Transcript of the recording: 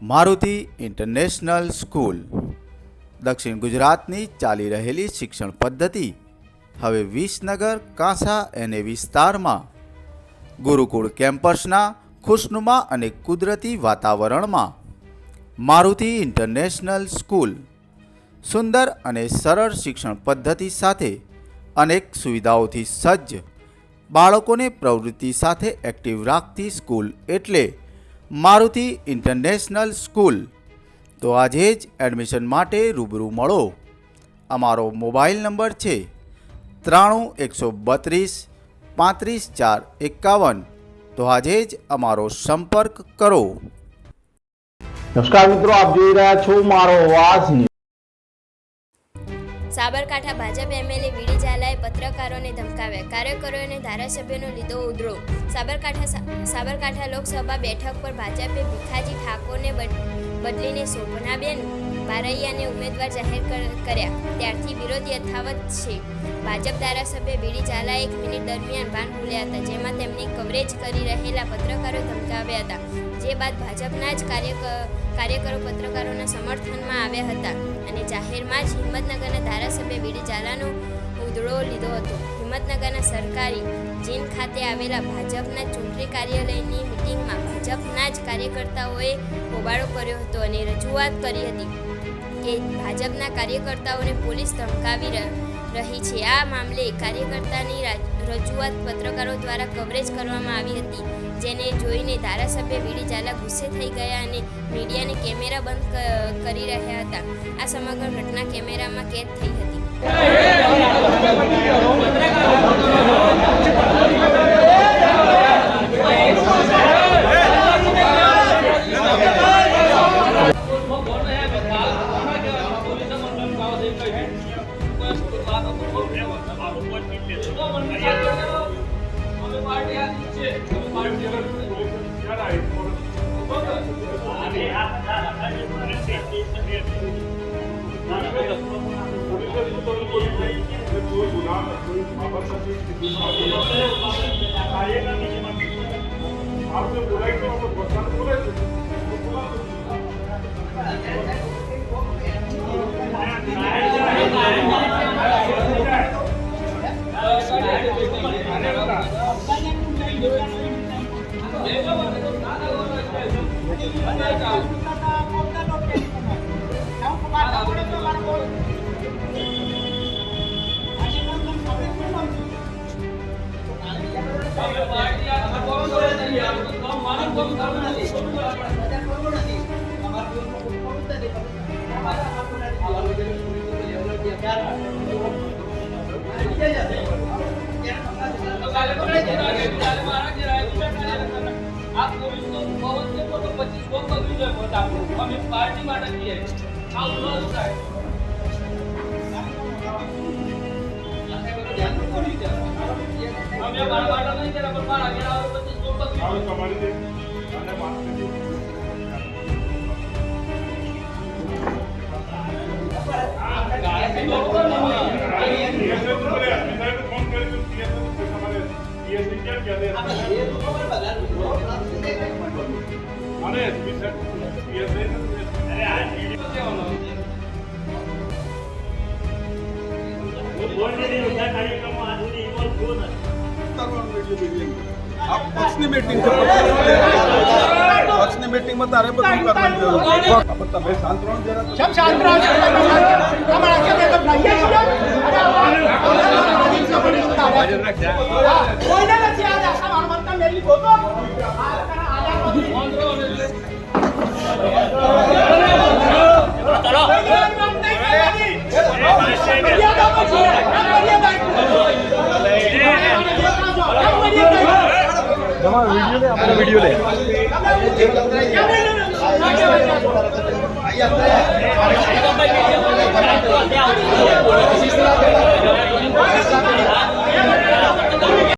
Maruti international school દક્ષિણ ગુજરાતની ચાલી રહેલી શિક્ષણ પદ્ધતિ હવે વિસનગર કાંસા એને વિસ્તારમાં ગુરુકુળ કેમ્પસના ખુશનુમા અને કુદરતી વાતાવરણમાં મારુતિ ઇન્ટરનેશનલ સ્કૂલ સુંદર અને સરળ શિક્ષણ પદ્ધતિ સાથે અનેક સુવિધાઓથી સજ્જ બાળકોને પ્રવૃત્તિ સાથે એક્ટિવ રાખતી સ્કૂલ એટલે મારુતિ ઇન્ટરનેશનલ સ્કૂલ। તો આજે જ એડમિશન માટે રૂબરૂ મળો। અમારો મોબાઈલ નંબર છે 93 132 35 451। તો આજે જ અમારો સંપર્ક કરો। નમસ્કાર મિત્રો, આપ જોઈ રહ્યા છો મારો અવાજ ન્યૂઝ। સાબરકાંઠા ભાજપ એમએલએ વીડી ઝાલાએ પત્રકારોને ધમકાવ્યા, કાર્યકરોને ધારાસભ્યનો લીધો ઉધડો। સાબરકાંઠા લોકસભા બેઠક પર ભાજપે ભીખાજી ઠાકોરને બદલીને શોભનાબેન બારૈયાને ઉમેદવાર જાહેર કર્યા, ત્યારથી વિરોધ યથાવત છે। ભાજપ ધારાસભ્ય વીડી ઝાલા 1 મિનિટ દરમિયાન ભાન ભૂલ્યા હતા, જેમાં તેમની કવરેજ કરી રહેલા પત્રકારો ધમકાવ્યા હતા, જે બાદ ભાજપના જ કાર્યકરો પત્રકારોના સમર્થનમાં આવ્યા હતા અને જાહેરમાં જ હિંમતનગરના ધારાસભ્ય વીડી ઝાલાનો ઉધડો લીધો હતો। હિંમતનગરના સરકારી જીન ખાતે આવેલા ભાજપના ચૂંટણી કાર્યાલયની મિટિંગમાં ભાજપના જ કાર્યકર્તાઓએ હોબાળો કર્યો હતો અને રજૂઆત કરી હતી કે ભાજપના કાર્યકર્તાઓને પોલીસ ધમકાવી રહી છે। આ મામલે કાર્યકર્તાની રજૂઆત પત્રકારો દ્વારા કવરેજ કરવામાં આવી હતી, જેને જોઈને ધારાસભ્ય વીડી ઝાલા ગુસ્સે થઈ ગયા અને મીડિયાને કેમેરા બંધ કરી રહ્યા હતા। આ સમગ્ર ઘટના કેમેરામાં કેદ થઈ હતી। પક્ષની મીટિંગ માં તારે બધું કરવાનું જરૂર છે। તમે શાંત રહો જરા, સબ શાંત રહો। वीडियो ले वीडियो ले